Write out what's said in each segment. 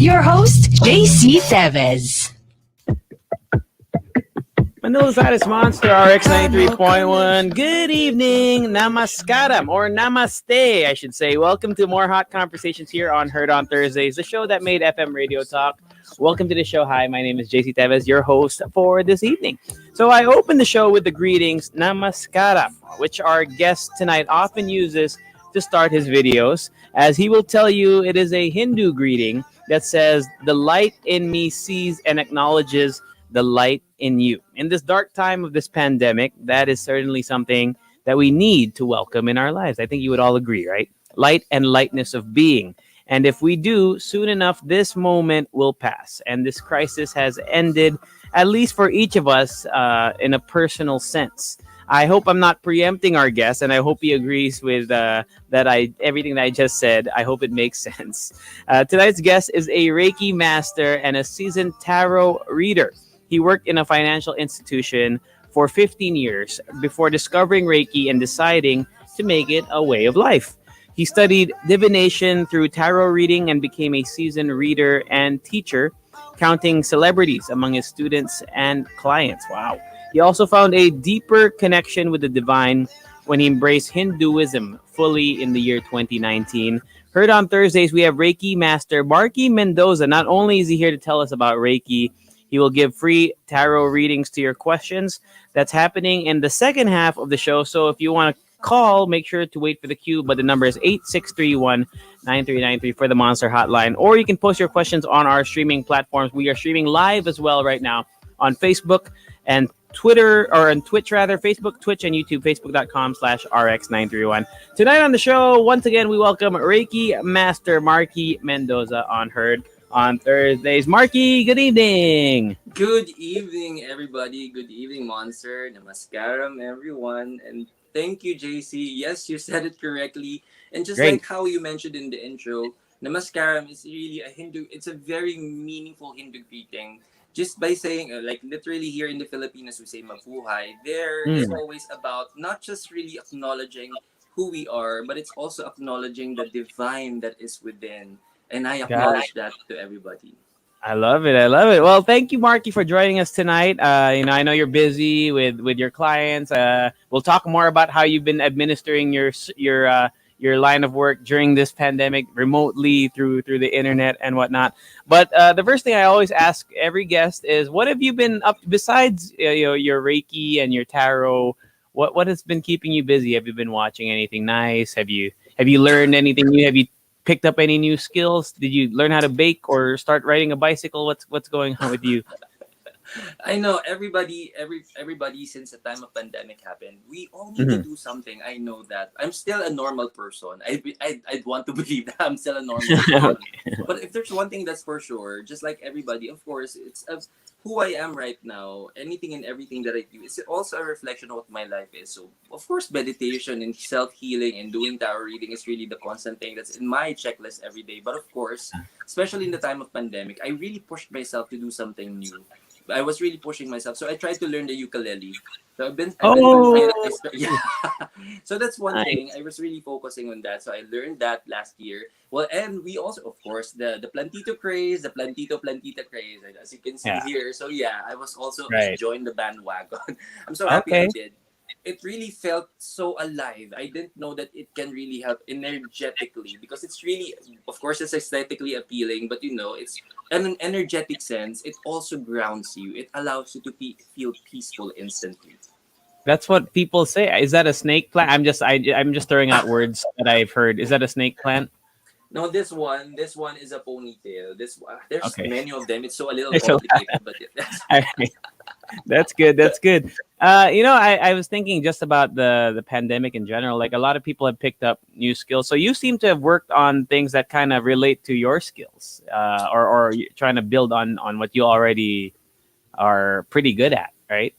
Your host, JC Tevez. MENDOZA is Monster RX93.1. Good evening, namaskaram, or namaste, I should say. Welcome to more hot conversations here on Heard on Thursdays, the show that made FM radio talk. Welcome to the show. Hi, my name is JC Tevez, your host for this evening. So I open the show with the greetings, namaskaram, which our guest tonight often uses to start his videos, as he will tell you it is a Hindu greeting that says, "The light in me sees and acknowledges the light in you." In this dark time of this pandemic, that is certainly something that we need to welcome in our lives. I think you would all agree, right? Light and lightness of being. And if we do, soon enough, this moment will pass. And this crisis has ended, at least for each of us, in a personal sense. I hope I'm not preempting our guest, and I hope he agrees with everything that I just said. I hope it makes sense. Tonight's guest is a Reiki master and a seasoned tarot reader. He worked in a financial institution for 15 years before discovering Reiki and deciding to make it a way of life. He studied divination through tarot reading and became a seasoned reader and teacher, counting celebrities among his students and clients. Wow. He also found a deeper connection with the divine when he embraced Hinduism fully in the year 2019. Heard on Thursdays, we have Reiki master Marky MENDOZA. Not only is he here to tell us about Reiki, he will give free tarot readings to your questions. That's happening in the second half of the show. So if you want to call, make sure to wait for the queue. But the number is 8631-9393 for the Monster Hotline. Or you can post your questions on our streaming platforms. We are streaming live as well right now on Facebook and Twitter, or on Twitch rather, Facebook, Twitch, and YouTube, facebook.com/RX931. Tonight on the show, once again, we welcome Reiki master Marky MENDOZA on Heard on Thursdays. Marky, good evening. Good evening, everybody. Good evening, Monster. Namaskaram, everyone. And thank you, JC. Yes, you said it correctly. And just Great. like how you mentioned in the intro, Namaskaram is really it's a very meaningful Hindu greeting. Just by saying, like literally here in the Philippines, we say mabuhay. There is always about not just really acknowledging who we are, but it's also acknowledging the divine that is within. And I acknowledge that to everybody. I love it. I love it. Well, thank you, Marky, for joining us tonight. I know you're busy with your clients. We'll talk more about how you've been administering your line of work during this pandemic remotely through the internet and whatnot. But the first thing I always ask every guest is, what have you been up to besides your Reiki and your tarot? What has been keeping you busy? Have you been watching anything nice? Have you learned anything new? Have you picked up any new skills? Did you learn how to bake or start riding a bicycle? What's going on with you? I know everybody since the time of pandemic happened, we all need to do something. I know that. I'm still a normal person. I'd want to believe that I'm still a normal person. Okay. But if there's one thing that's for sure, just like everybody, of course, it's who I am right now. Anything and everything that I do, it's also a reflection of what my life is. So, of course, meditation and self-healing and doing tarot reading is really the constant thing that's in my checklist every day. But of course, especially in the time of pandemic, I really pushed myself to do something new. I was really pushing myself, so I tried to learn the ukulele. So yeah. So that's one thing. I was really focusing on that. So I learned that last year. Well, and we also, of course, the plantito craze, the plantita craze, as you can see here. So yeah, I was also joined the bandwagon. I'm so happy I did. It really felt so alive. I didn't know that it can really help energetically, because it's really, of course, it's aesthetically appealing, but it's in an energetic sense. It also grounds you. It allows you to feel peaceful instantly. That's what people say. Is that a snake plant? I'm just throwing out words that I've heard. Is that a snake plant? No, this one is a ponytail. There's many of them. It's so a little There's a lot. complicated, but That's good. That's good. I was thinking just about the pandemic in general. Like, a lot of people have picked up new skills. So you seem to have worked on things that kind of relate to your skills, or you're trying to build on what you already are pretty good at, right?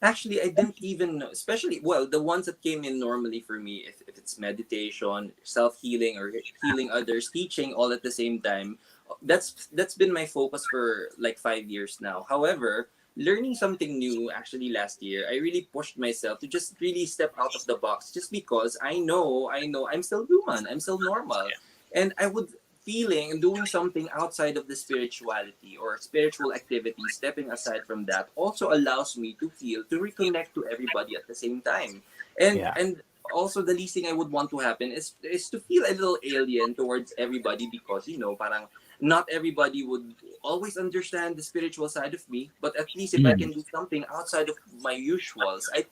Actually, I didn't even know, especially, well, the ones that came in normally for me, if it's meditation, self-healing, or healing others, teaching all at the same time, that's been my focus for like 5 years now. However, learning something new actually last year, I really pushed myself to just really step out of the box, just because I know I'm still human, I'm still normal. And I would feeling and doing something outside of the spirituality or spiritual activity, stepping aside from that, also allows me to feel, to reconnect to everybody at the same time. And Yeah. and also the least thing I would want to happen is to feel a little alien towards everybody, because parang not everybody would always understand the spiritual side of me. But at least if I Mhm. can do something outside of my usuals, I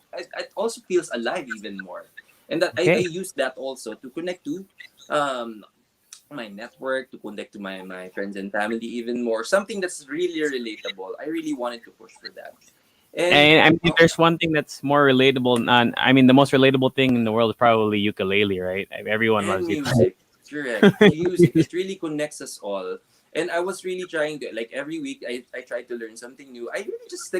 also feels alive even more. And that I Okay. use that also to connect to um my network, to connect to my friends and family even more. Something that's really relatable. I really wanted to push for that. And And I mean, there's one thing that's more relatable. I mean, the most relatable thing in the world is probably ukulele, right? Everyone and loves ukulele. music, correct. Music, it really connects us all. And I was really trying to, like, every week I tried to learn something new. I really just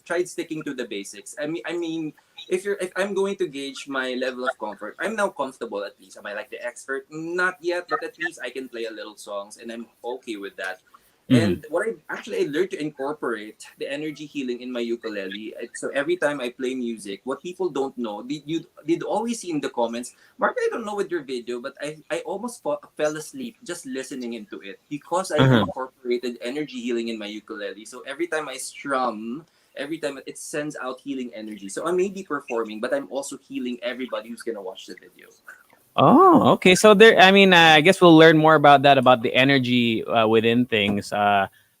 tried sticking to the basics. I mean, if I'm going to gauge my level of comfort, I'm now comfortable at least. Am I like the expert? Not yet, but at least I can play a little songs and I'm okay with that. Hmm. And what I learned to incorporate the energy healing in my ukulele. So every time I play music, what people don't know, did always see in the comments, Mark, I don't know with your video, but I almost fell asleep just listening into it because I Uh-huh. incorporated energy healing in my ukulele. So every time I strum, every time it sends out healing energy. So I may be performing, but I'm also healing everybody who's gonna watch the video. Oh, okay. So there, I mean, I guess we'll learn more about that, about the energy within things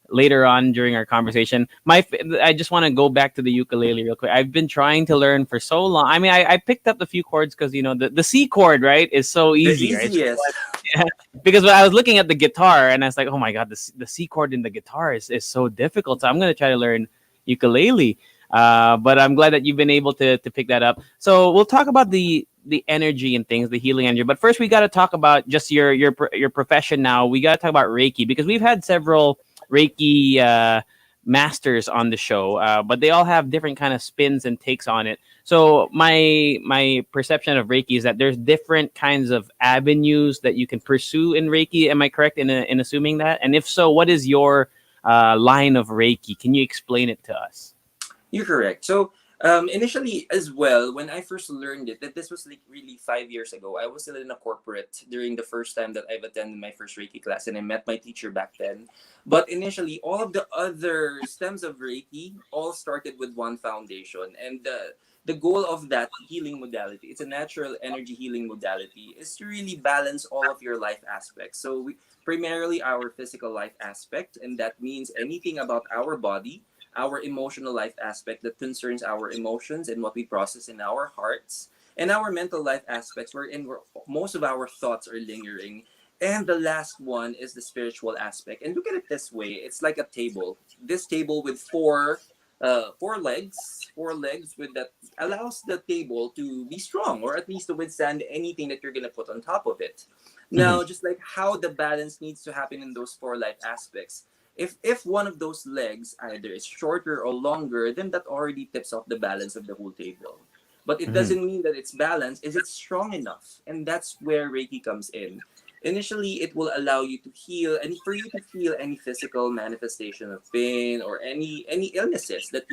later on during our conversation. I just want to go back to the ukulele real quick. I've been trying to learn for so long. I mean, I picked up a few chords because the C chord, right, is so The easy, right? easiest. Yeah. Because when I was looking at the guitar and I was like, oh my god, the C chord in the guitar is so difficult. So I'm gonna try to learn ukulele. But I'm glad that you've been able to pick that up. So we'll talk about the energy and things, the healing energy. But first, we got to talk about just your profession. Now we got to talk about Reiki because we've had several Reiki masters on the show, but they all have different kind of spins and takes on it. So my perception of Reiki is that there's different kinds of avenues that you can pursue in Reiki. Am I correct in assuming that? And if so, what is your line of Reiki? Can you explain it to us? You're correct. So initially as well, when I first learned it, that this was like really 5 years ago. I was still in a corporate during the first time that I've attended my first Reiki class, and I met my teacher back then. But initially, all of the other stems of Reiki all started with one foundation, and the goal of that healing modality, it's a natural energy healing modality, is to really balance all of your life aspects. So primarily our physical life aspect, and that means anything about our body, our emotional life aspect that concerns our emotions and what we process in our hearts, and our mental life aspects wherein most of our thoughts are lingering. And the last one is the spiritual aspect. And look at it this way: it's like a table. This table with four legs with that allows the table to be strong, or at least to withstand anything that you're gonna put on top of it. Hmm. Now, just like how the balance needs to happen in those four life aspects, if one of those legs either is shorter or longer, then that already tips off the balance of the whole table. But it Hmm. doesn't mean that it's balanced. Is it strong enough? And that's where Reiki comes in. Initially, it will allow you to heal, and for you to feel any physical manifestation of pain or any illnesses that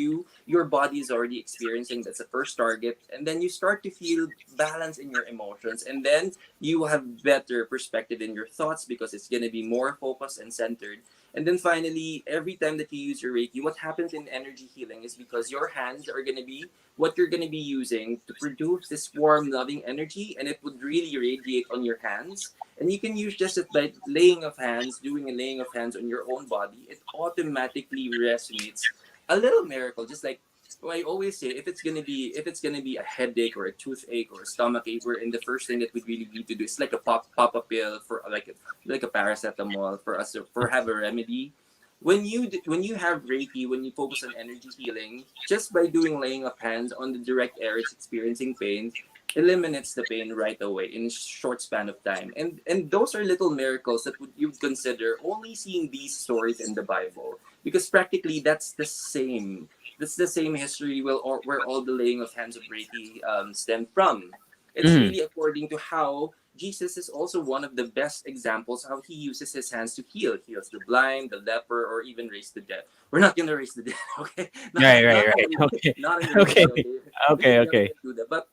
your body is already experiencing. That's the first target, and then you start to feel balance in your emotions, and then you have better perspective in your thoughts because it's gonna be more focused and centered. And then finally, every time that you use your Reiki, what happens in energy healing is because your hands are going to be what you're going to be using to produce this warm, loving energy, and it would really radiate on your hands. And you can use just it by laying of hands, doing a laying of hands on your own body. It automatically resonates. A little miracle, just like I always say, if it's gonna be a headache or a toothache or a stomach ache, where in the first thing that we really need to do is like a pop up pill for like a paracetamol for us for have a remedy. When you have Reiki, when you focus on energy healing, just by doing laying of hands on the direct areas experiencing pain, eliminates the pain right away in a short span of time. And those are little miracles that would you would consider only seeing these stories in the Bible, because practically that's the same history where all the laying of hands of Reiki stemmed from. It's Hmm. really according to how Jesus is also one of the best examples how he uses his hands to heal. He heals the blind, the leper, or even raise the dead. We're not gonna raise the dead, okay? Not, Right, right, not, in, right. the, Okay, not in the okay, religion, okay? okay, We're not okay. gonna do that. But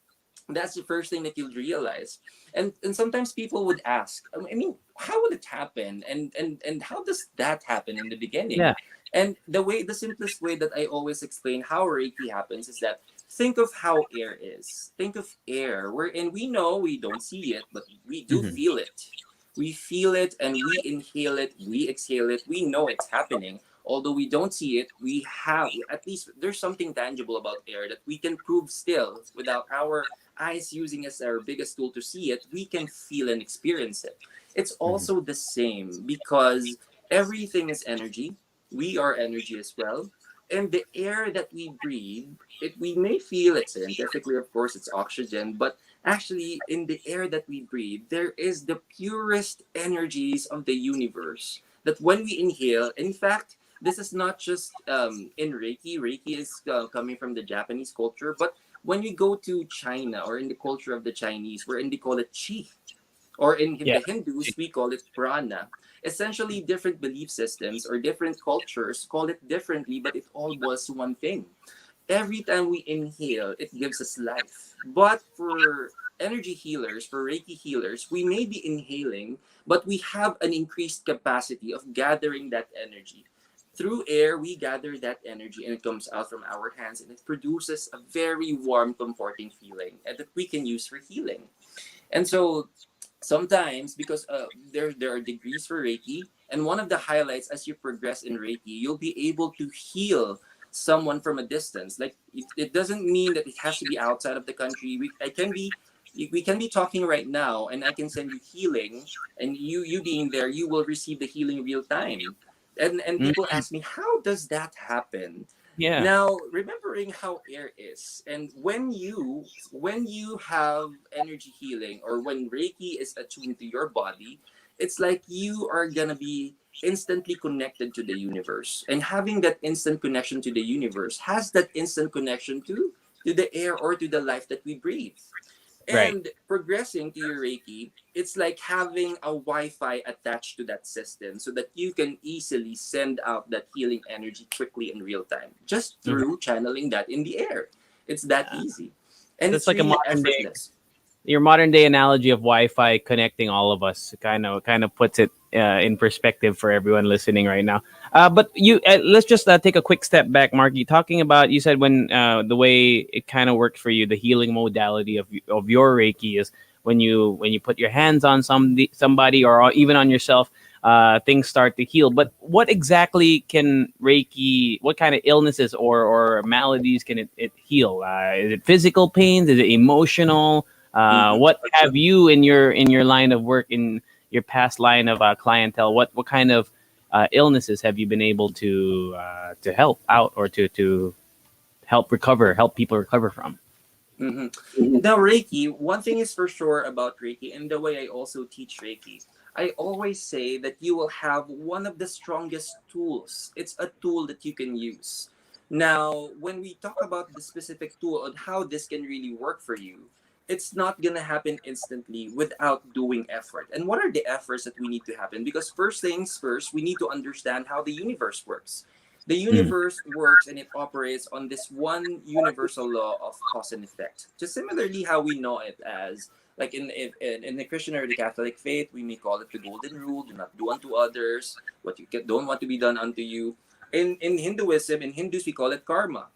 That's the first thing that you'll realize. And sometimes people would ask, I mean, how would it happen, and how does that happen in the beginning? Yeah. And the simplest way that I always explain how Reiki happens is that, think of how air is. Think of air wherein we know we don't see it, but we do Hmm. feel it. We feel it, and we inhale it, we exhale it, we know it's happening. Although we don't see it, we have, at least there's something tangible about air that we can prove still without our eyes using as our biggest tool to see it. We can feel and experience it. It's Hmm. also the same because everything is energy. We are energy as well. And the air that we breathe, we may feel it scientifically, of course, it's oxygen, but actually, in the air that we breathe, there is the purest energies of the universe. That when we inhale, in fact, this is not just in Reiki. Reiki is coming from the Japanese culture, but when we go to China or in the culture of the Chinese, wherein they call it chi, or in Yeah. the Hindus, we call it prana. Essentially, different belief systems or different cultures call it differently, but it all boils to one thing. Every time we inhale, it gives us life. But for energy healers, for Reiki healers, we may be inhaling, but we have an increased capacity of gathering that energy. Through air, we gather that energy and it comes out from our hands and it produces a very warm, comforting feeling and that we can use for healing. And so sometimes, because there are degrees for Reiki, and one of the highlights as you progress in Reiki, you'll be able to heal someone from a distance. Like it doesn't mean that it has to be outside of the country. We can be talking right now, and I can send you healing, and you being there, you will receive the healing real time. And Mm. people ask me, how does that happen? Yeah. Now, remembering how air is, and when you have energy healing or when Reiki is attuned to your body, it's like you are gonna be instantly connected to the universe. And having that instant connection to the universe has that instant connection to the air or to the life that we breathe. Right. And progressing to your Reiki, it's like having a Wi-Fi attached to that system so that you can easily send out that healing energy quickly in real time, just Mhm. through channeling that in the air. It's that Yeah. easy. And That's it's like a really modern day, effortless. your modern day analogy of Wi-Fi connecting all of us kind of puts it in perspective for everyone listening right now. But you let's just take a quick step back, Marky. Talking about, you said when the way it kind of worked for you, the healing modality of your Reiki is when you put your hands on somebody or even on yourself, things start to heal. But what exactly can Reiki? What kind of illnesses or maladies can it heal? Is it physical pains? Is it emotional? Mhm. What have you in your line of work, in your past line of clientele? What kind of illnesses have you been able to help out or to help people recover from? hmm Now, Reiki, one thing is for sure about Reiki, and the way I also teach Reiki, I always say that you will have one of the strongest tools. It's a tool that you can use. Now, when we talk about the specific tool on how this can really work for you, it's not going to happen instantly without doing effort. And what are the efforts that we need to happen? Because first things first, we need to understand how the universe works. The Mm. universe works and it operates on this one universal law of cause and effect. Just similarly how we know it as, like in the Christian or the Catholic faith, we may call it the golden rule: do not do unto others what you don't want to be done unto you. In Hinduism, in Hindus, we call it karma.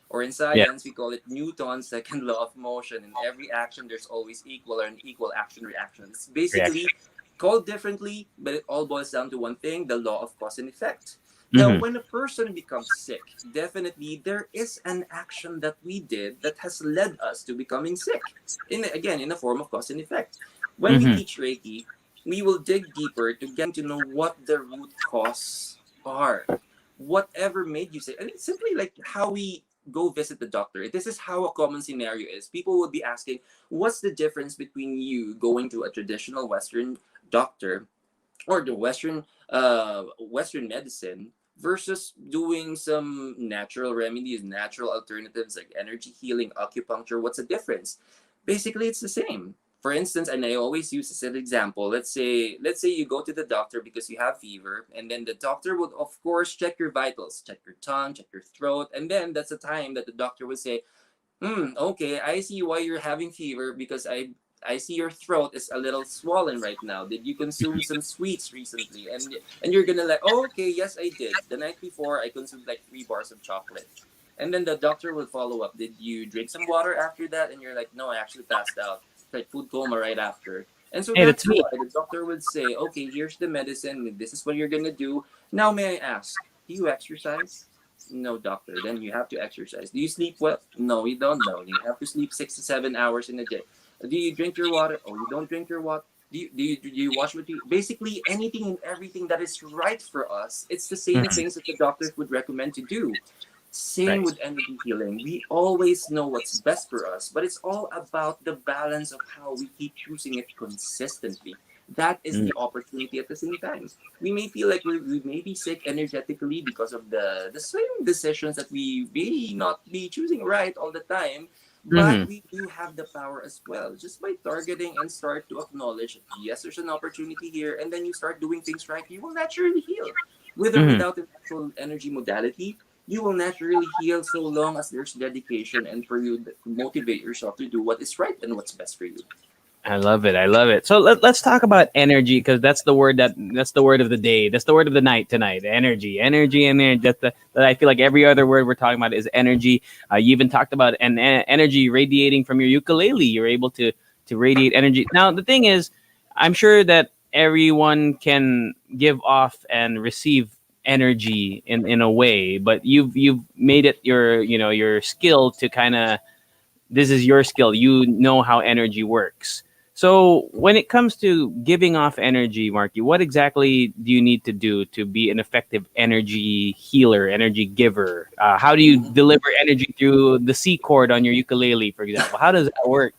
Or in Yeah. science, we call it Newton's second law of motion. In every action, there's always equal or an equal action reaction. It's Reaction. basically called differently, but it all boils down to one thing: the law of cause and effect. Now, Hmm. when a person becomes sick, definitely there is an action that we did that has led us to becoming sick. Again, in a form of cause and effect. When we Hmm. teach Reiki, we will dig deeper to getting to know what the root cause are. Whatever made you sick. And it's simply like how we go visit the doctor. This is how a common scenario is. People would be asking, what's the difference between you going to a traditional Western doctor or the Western medicine versus doing some natural remedies, natural alternatives like energy healing, acupuncture? What's the difference? Basically, it's the same. For instance, and I always use this as an example. Let's say you go to the doctor because you have fever, and then the doctor would of course check your vitals, check your tongue, check your throat, and then that's the time that the doctor would say, Okay, I see why you're having fever because I see your throat is a little swollen right now. Did you consume some sweets recently? And you're gonna like, oh, okay, yes, I did. The night before, I consumed like 3 bars of chocolate. And then the doctor will follow up. Did you drink some water after that? And you're like, no, I actually passed out. It's like food coma right after. And so Hey, that's that's me. why the doctor would say, okay, here's the medicine. This is what you're gonna do. Now, may I ask, do you exercise? No, doctor. Then you have to exercise. Do you sleep well? No, you don't know. You have to sleep 6 to 7 hours in a day. Do you drink your water? Oh, you don't drink your water. Do you wash with you? Basically, anything and everything that is right for us, it's the same Mhm. things that the doctors would recommend to do. Same Right. with energy healing. We always know what's best for us, but it's all about the balance of how we keep choosing it consistently. That is Mm. the opportunity at the same time. We may feel like we may be sick energetically because of the same decisions that we may not be choosing right all the time, but Mhm. we do have the power as well just by targeting and start to acknowledge, yes, there's an opportunity here, and then you start doing things right, you will naturally heal. With or Mhm. without an actual energy modality, you will naturally heal so long as there's dedication and for you to motivate yourself to do what is right and what's best for you. I love it. I love it. So let's talk about energy because that's the word of the day. That's the word of the night tonight. Energy, energy, and that I feel like every other word we're talking about is energy. You even talked about energy radiating from your ukulele. You're able to radiate energy. Now the thing is, I'm sure that everyone can give off and receive energy in a way, but you've made it your skill to kind of this is your skill. You know how energy works. So when it comes to giving off energy, Marky, what exactly do you need to do to be an effective energy healer, energy giver? How do you Mhm. deliver energy through the C chord on your ukulele, for example? How does that work?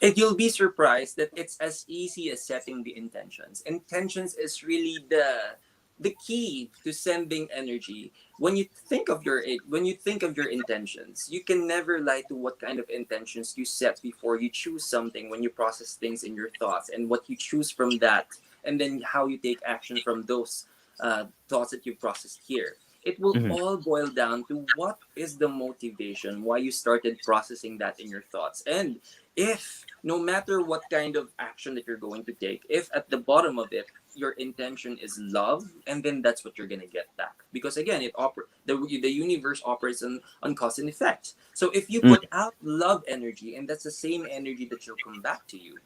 You'll be surprised that it's as easy as setting the intentions. Intentions is really the key to sending energy. When you think of your intentions, you can never lie to what kind of intentions you set before you choose something. When you process things in your thoughts and what you choose from that, and then how you take action from those thoughts that you processed here. It will Mhm. all boil down to what is the motivation why you started processing that in your thoughts. And if no matter what kind of action that you're going to take, if at the bottom of it your intention is love, and then that's what you're gonna get back. Because again, the universe operates on cause and effect. So if you Mm. put out love energy, and that's the same energy that will come back to you.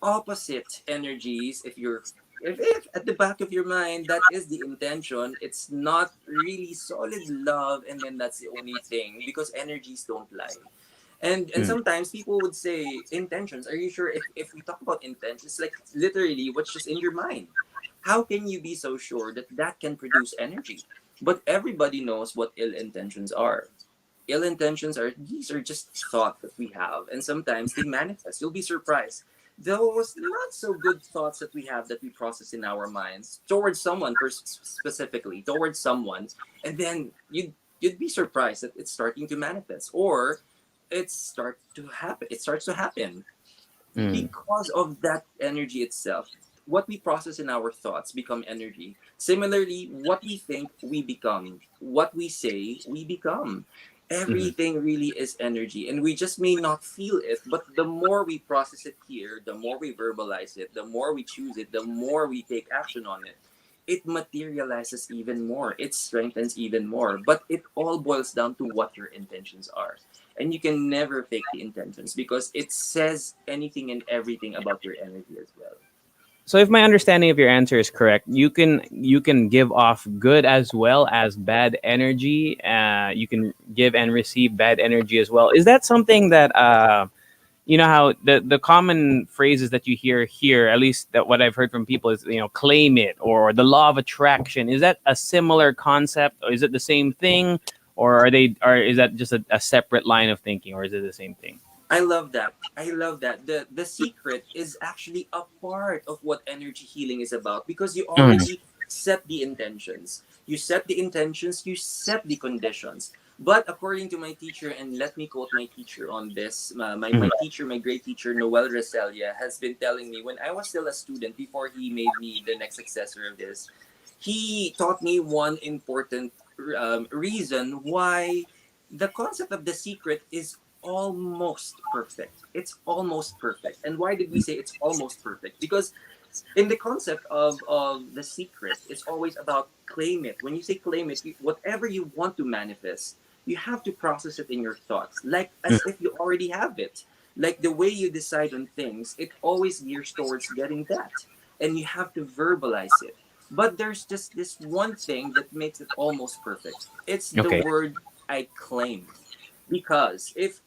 Opposite energies, if at the back of your mind that is the intention, it's not really solid love, and then that's the only thing because energies don't lie. And Mm. sometimes people would say intentions, are you sure? If we talk about intentions, like literally what's just in your mind, how can you be so sure that that can produce energy? But everybody knows what ill intentions are. Ill intentions are, these are just thoughts that we have, and sometimes they manifest. You'll be surprised. Those not so good thoughts that we have that we process in our minds towards someone, specifically towards someone, and then you'd be surprised that it's starting to manifest, or it starts to happen Mm. because of that energy itself. What we process in our thoughts become energy. Similarly, what we think, we become. What we say, we become. Mhm. Everything really is energy, and we just may not feel it. But the more we process it here, the more we verbalize it, the more we choose it, the more we take action on it, it materializes even more. It strengthens even more. But it all boils down to what your intentions are, and you can never fake the intentions because it says anything and everything about your energy as well. So if my understanding of your answer is correct, you can give off good as well as bad energy. You can give and receive bad energy as well. Is that something that you know how the common phrases that you hear here, at least that what I've heard from people is claim it or the law of attraction. Is that a similar concept, or is it the same thing, or is that just a separate line of thinking, or is it the same thing? I love that. I love that. The secret is actually a part of what energy healing is about because you Mm. already set the intentions. You set the intentions, you set the conditions. But according to my teacher, and let me quote my teacher on this, my teacher, my great teacher, Noel Reselia, has been telling me when I was still a student, before he made me the next successor of this, he taught me one important reason why the concept of the secret is almost perfect. It's almost perfect. And why did we say it's almost perfect? Because in the concept of the secret, it's always about claim it. When you say claim it, whatever you want to manifest, you have to process it in your thoughts, like as if you already have it. Like the way you decide on things, it always gears towards getting that, and you have to verbalize it. But there's just this one thing that makes it almost perfect. It's the Okay. word I claim. Because if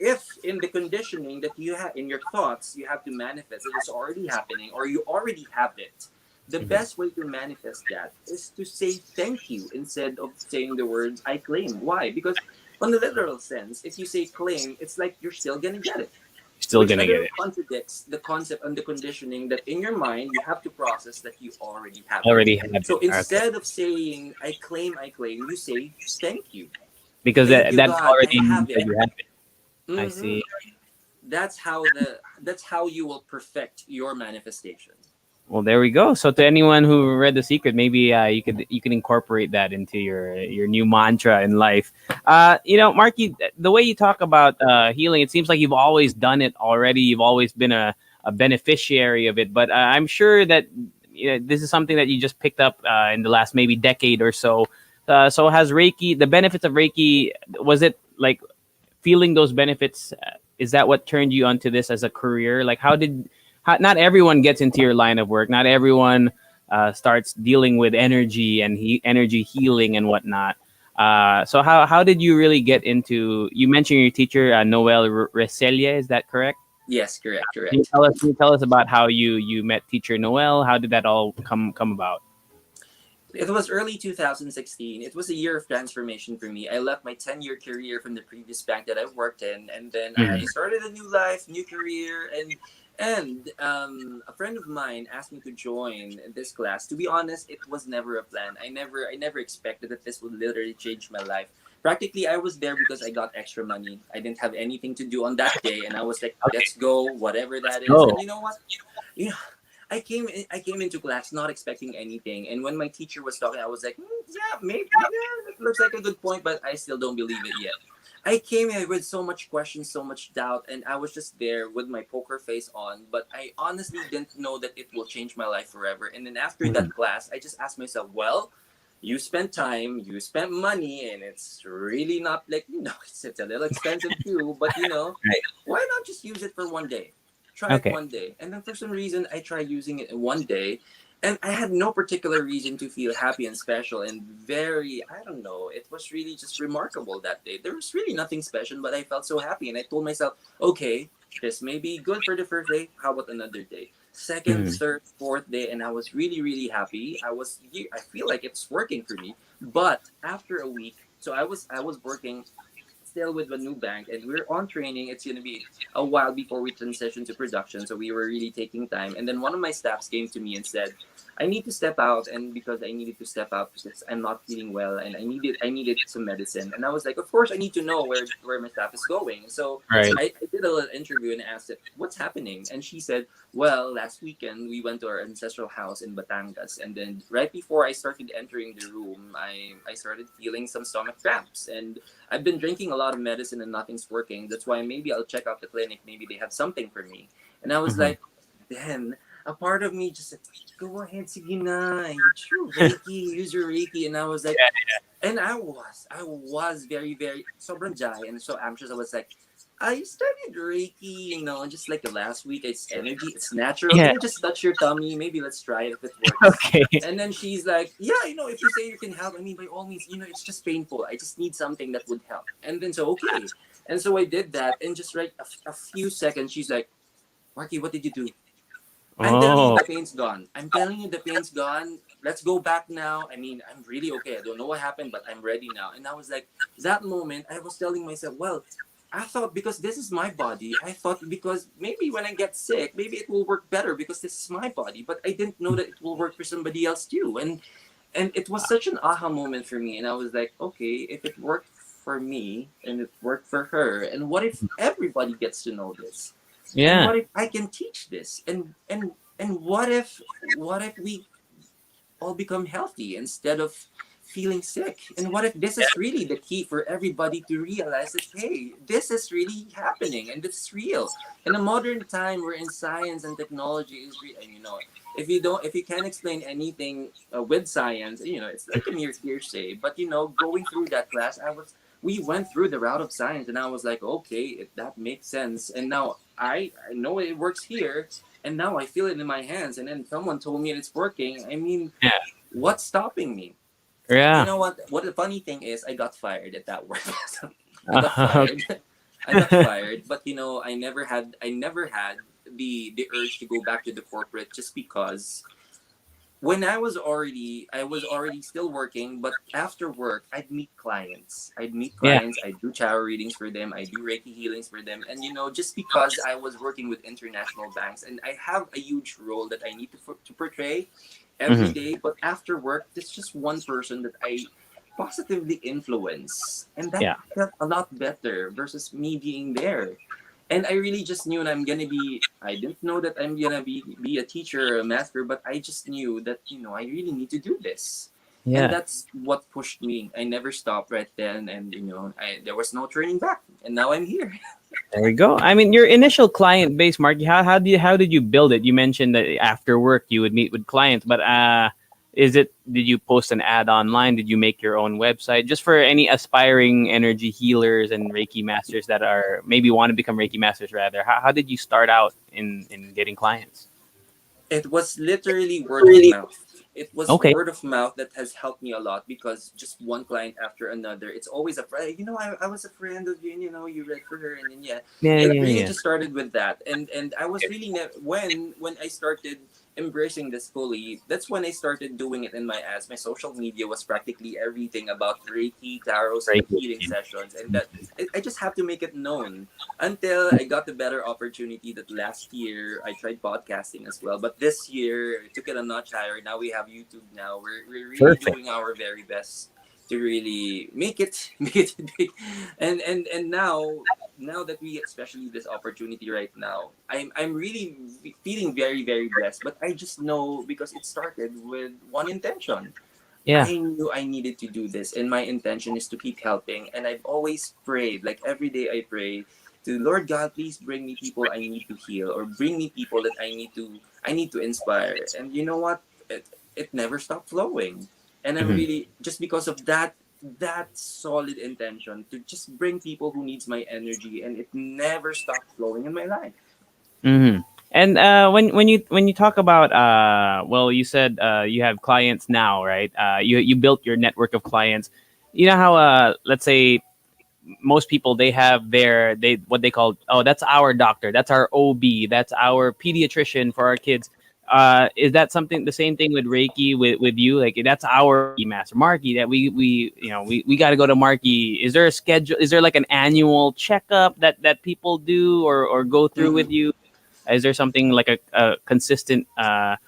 in the conditioning that you have in your thoughts you have to manifest it is already happening or you already have it, the Mhm. best way to manifest that is to say thank you instead of saying the words I claim. Why? Because on the literal sense, if you say claim, it's like you're still gonna get it, Still which gonna a get little it. contradicts the concept and the conditioning that in your mind you have to process that you already have it. Already have So it. Okay. instead of saying I claim, you say thank you. Because Thank you, that God, I already means have that it. you have it. I Hmm. see. That's how you will perfect your manifestation. Well, there we go. So to anyone who read The Secret, maybe you could incorporate that into your new mantra in life. Marky, the way you talk about healing, it seems like you've always done it already. You've always been a beneficiary of it. But I'm sure that this is something that you just picked up in the last maybe decade or so. So has Reiki, the benefits of Reiki, was it like feeling those benefits, is that what turned you onto this as a career? Like not everyone gets into your line of work, not everyone starts dealing with energy and energy healing and whatnot. So how did you really get into, you mentioned your teacher, Noel Reselia, is that correct? Yes, correct, Can you correct. tell us about how you met teacher Noel? How did that all come about? It was early 2016. It was a year of transformation for me. I left my 10-year career from the previous bank that I worked in, and then I Mhm. started a new life, new career, and a friend of mine asked me to join this class. To be honest, it was never a plan. I never expected that this would literally change my life. Practically, I was there because I got extra money. I didn't have anything to do on that day, and I was like, Okay, "Let's go, whatever let's that is." And go. you know what? You know, I came into class not expecting anything, and when my teacher was talking, I was like, yeah, maybe, yeah, it looks like a good point, but I still don't believe it yet. I came here with so much questions, so much doubt, and I was just there with my poker face on. But I honestly didn't know that it will change my life forever. And then after Mhm. that class, I just asked myself, well, you spent time, you spent money, and it's really not like it's a little expensive too. But Right. why not just use it for one day? Try it Okay. one day. And then for some reason, I tried using it in one day. And I had no particular reason to feel happy and special and very, I don't know, it was really just remarkable that day. There was really nothing special, but I felt so happy. And I told myself, okay, this may be good for the first day. How about another day? Second, Mhm. third, fourth day. And I was really, really happy. I feel like it's working for me. But after a week, so I was working still with the new bank and we're on training. It's going to be a while before we transition to production, so we were really taking time. And then one of my staffs came to me and said, I need to step out, and because I needed to step out because I'm not feeling well and I needed some medicine. And I was like, of course I need to know where my staff is going. So Right. I did a little interview and asked it, what's happening? And she said, well, last weekend we went to our ancestral house in Batangas, and then right before I started entering the room, I started feeling some stomach cramps, and I've been drinking a lot of medicine and nothing's working. That's why maybe I'll check out the clinic. Maybe they have something for me. And I was Mhm. like, then a part of me just said, go ahead, sige na. Use your Reiki, use your Reiki. And I was like, and I was very, very sobrang jai and so anxious. I was like, I studied Reiki, just like the last week. It's energy, it's natural. Yeah. Can I just touch your tummy? Maybe let's try it if it works. Okay. And then she's like, yeah, if you say you can help, I mean, by all means, it's just painful. I just need something that would help. And then so, okay. And so I did that. And just right a few seconds, she's like, Marky, what did you do? I'm telling you, Oh. the pain's gone. I'm telling you, the pain's gone. Let's go back now. I mean, I'm really okay. I don't know what happened, but I'm ready now. And I was like, that moment, I was telling myself, well, I thought because this is my body, I thought because maybe when I get sick, maybe it will work better because this is my body. But I didn't know that it will work for somebody else too. And it was such an aha moment for me. And I was like, okay, if it worked for me and it worked for her, and what if everybody gets to know this? And Yeah. what if I can teach this? And what if we all become healthy instead of feeling sick. And what if this is really the key for everybody to realize that, hey, this is really happening and it's real. In a modern time, we're in science and technology is real. And, if you can't explain anything with science, it's like a mere hearsay. But, going through that class, we went through the route of science and I was like, okay, that makes sense. And now I know it works here. And now I feel it in my hands. And then someone told me it's working. I mean, Yeah. what's stopping me? You Yeah. know what? What the funny thing is, I got fired at that work. So, I got Okay. fired. I got fired, but I never had the urge to go back to the corporate just because when I was already still working, but after work I'd meet clients. Yeah. I'd do tarot readings for them, I do Reiki healings for them, and just because I was working with international banks and I have a huge role that I need to portray every Hmm. day, but after work there's just one person that I positively influence, and that Yeah. felt a lot better versus me being there. And I really just knew that I didn't know that I'm gonna be a teacher or a master, but I just knew that I really need to do this. And Yeah. that's what pushed me. I never stopped right then, and there was no turning back, and now I'm here. There you go. I mean, your initial client base, Marky. How did you build it? You mentioned that after work you would meet with clients, but did you post an ad online? Did you make your own website just for any aspiring energy healers and Reiki masters that are maybe want to become Reiki masters rather? How did you start out in getting clients? It was literally word of mouth. It was Okay. word of mouth that has helped me a lot because just one client after another, it's always a friend. I was a friend of you, and you read for her, and then yeah, Yeah, it yeah, really yeah. just started with that. And I was really when I started embracing this fully, that's when I started doing it in my ads. My social media was practically everything about Reiki, tarots, and Reiki. healing sessions, and that I just have to make it known until I got the better opportunity that last year I tried podcasting as well. But this year I took it a notch higher. Now we have YouTube now. We're really Perfect. doing our very best to really make it make it big. And now that we especially this opportunity right now, I'm really feeling very, very blessed. But I just know because it started with one intention. Yeah. I knew I needed to do this, and my intention is to keep helping. And I've always prayed, like every day I pray to Lord God, please bring me people I need to heal, or bring me people that I need to inspire. And you know what? It never stopped flowing. And I'm Hmm. really just because of that solid intention to just bring people who needs my energy, and it never stopped flowing in my life. Hmm. And when you talk about well, you said you have clients now, right? You built your network of clients. You know how let's say most people they have they what they call, oh, that's our doctor, that's our OB, that's our pediatrician for our kids. Is that something the same thing with Reiki with you? Like that's our Reiki master, Marky. That we got to go to Marky. Is there a schedule? Is there like an annual checkup that people do or go through with Mhm. you? Is there something like a consistent,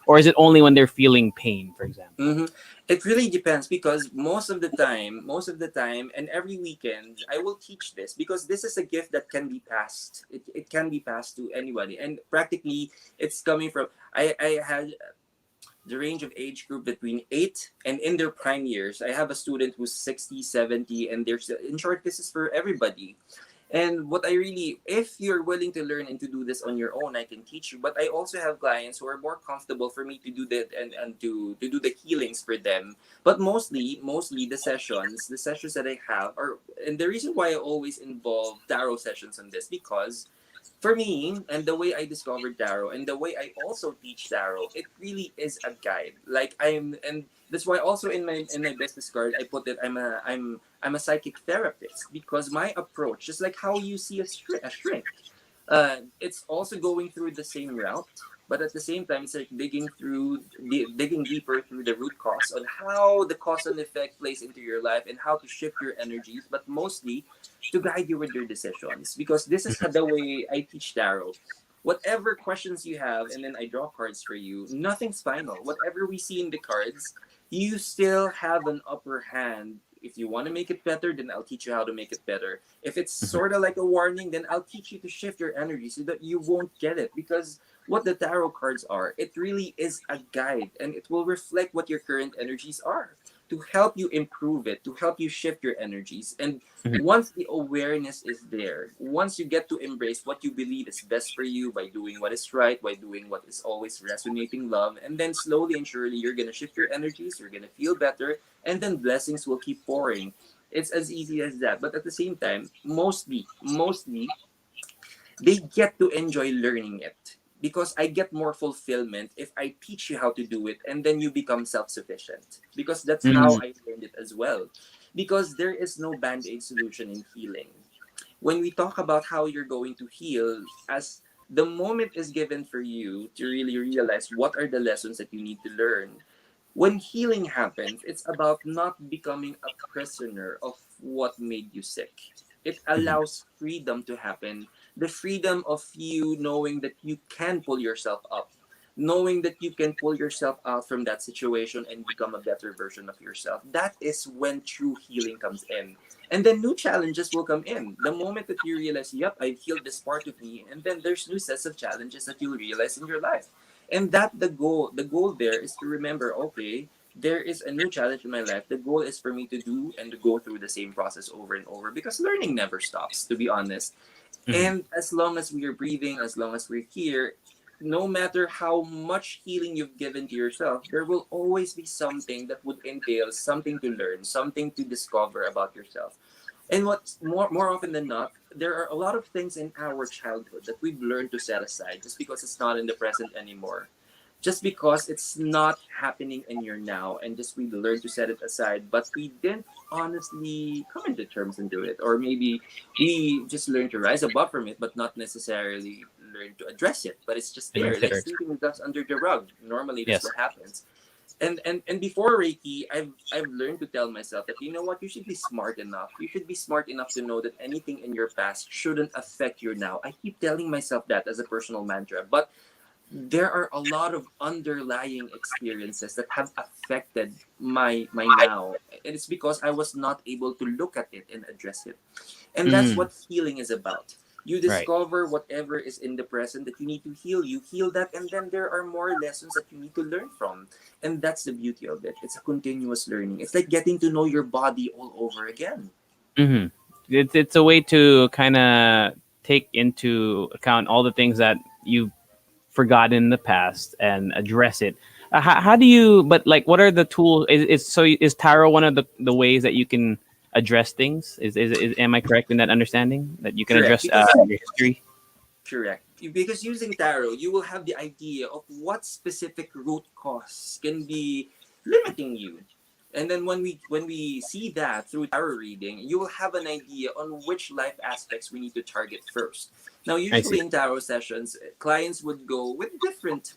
or is it only when they're feeling pain, for example? Mm-hmm. It really depends because most of the time, and every weekend, I will teach this because this is a gift that can be passed. It can be passed to anybody, and practically, it's coming from. I had the range of age group between 8 and in their prime years. I have a student who's 60, 70, and there's in short, this is for everybody. And what I really, if you're willing to learn and to do this on your own, I can teach you. But I also have clients who are more comfortable for me to do that and to do the healings for them. But mostly the sessions that I have are, and the reason why I always involve tarot sessions on this because for me and the way I discovered tarot and the way I also teach tarot, it really is a guide. Like and that's why also in my business card I put it I'm a psychic therapist because my approach, just like how you see a shrink, it's also going through the same route, but at the same time, it's like digging deeper through the root cause on how the cause and effect plays into your life and how to shift your energies, but mostly to guide you with your decisions. Because this is the way I teach tarot. Whatever questions you have, and then I draw cards for you, nothing's final. Whatever we see in the cards, you still have an upper hand. If you want to make it better, then I'll teach you how to make it better. If it's Mhm. sort of like a warning, then I'll teach you to shift your energy so that you won't get it. Because what the tarot cards are, it really is a guide and it will reflect what your current energies are. to help you improve it, to help you shift your energies. And Mhm. once the awareness is there, once you get to embrace what you believe is best for you by doing what is right, by doing what is always resonating love, and then slowly and surely you're going to shift your energies, you're going to feel better, and then blessings will keep pouring. It's as easy as that. But at the same time, mostly they get to enjoy learning it, because I get more fulfillment if I teach you how to do it and then you become self-sufficient, because that's how Mm. I learned it as well. Because there is no band-aid solution in healing. When we talk about how you're going to heal, as the moment is given for you to really realize what are the lessons that you need to learn, when healing happens, it's about not becoming a prisoner of what made you sick. It Mhm. allows freedom to happen. The freedom of you knowing that you can pull yourself up, knowing that you can pull yourself out from that situation and become a better version of yourself. That is when true healing comes in. And then new challenges will come in. The moment that you realize, yep, I've healed this part of me, and then there's new sets of challenges that you'll realize in your life. And that the goal there is to remember, okay, there is a new challenge in my life. The goal is for me to do and to go through the same process over and over, because learning never stops, to be honest. Mhm. And as long as we are breathing, as long as we're here, no matter how much healing you've given to yourself, there will always be something that would entail something to learn, something to discover about yourself. And what's more often than not, there are a lot of things in our childhood that we've learned to set aside just because it's not in the present anymore. Just because it's not happening in your now, and just we learned to set it aside, but we didn't honestly come into terms and do it. Or maybe we just learned to rise above from it, but not necessarily learn to address it. But it's just there, like Consider it. sleeping with dust under the rug. Normally that's Yes. what happens. And before Reiki, I've learned to tell myself that, you know what, you should be smart enough. You should be smart enough to know that anything in your past shouldn't affect your now. I keep telling myself that as a personal mantra, but there are a lot of underlying experiences that have affected my now, and it's because I was not able to look at it and address it. And that's Mm. what healing is about. You Right. discover whatever is in the present that you need to heal. You heal that, and then there are more lessons that you need to learn from. And that's the beauty of it. It's a continuous learning. It's like getting to know your body all over again. Hmm. It's a way to kind of take into account all the things that you forgotten in the past and address it. How do you? But like, what are the tools? Is tarot one of the ways that you can address things? Am I correct in that understanding that you can Correct. address Because your history? Correct. Because using tarot, you will have the idea of what specific root cause can be limiting you. And then when we see that through tarot reading, you will have an idea on which life aspects we need to target first. Now, I see. usually in tarot sessions, clients would go with different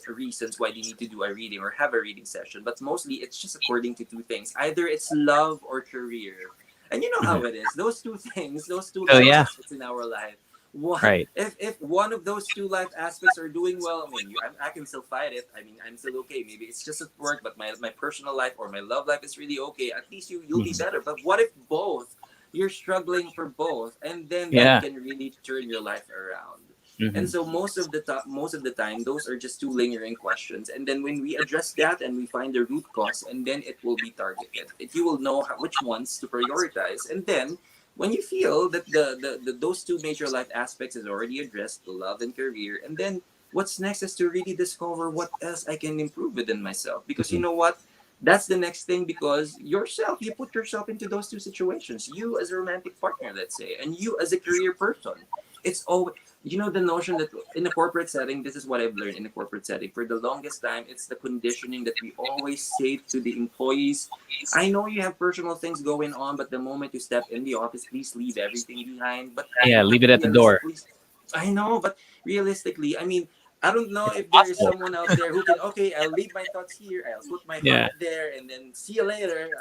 reasons why they need to do a reading or have a reading session, but mostly it's just according to two things. Either it's love or career. And you know Mhm. how it is. Those two things, those two So life yeah, aspects in our life, what right. if one of those two life aspects are doing well? I mean, I can still fight it. I mean, I'm still okay. Maybe it's just at work, but my personal life or my love life is really okay. At least you'll be Mhm. better. But what if both? You're struggling for both, and then that Yeah. can really turn your life around. And Hmm. so most of the time, those are just two lingering questions. And then when we address that and we find the root cause, and then it will be targeted. You will know which ones to prioritize, and then when you feel that those two major life aspects is already addressed, the love and career, and then what's next is to really discover what else I can improve within myself. Because you Hmm. know what? That's the next thing, because yourself, you put yourself into those two situations. You as a romantic partner, let's say, and you as a career person. It's always, the notion that in a corporate setting, this is what I've learned in a corporate setting. For the longest time, it's the conditioning that we always say to the employees, I know you have personal things going on, but the moment you step in the office, please leave everything behind. Yeah. But Leave it at the door. realistically, I know, but realistically, I mean, I don't know It's if there is impossible. someone out there who can, okay, I'll leave my thoughts here, I'll put my Yeah. heart there, and then see you later.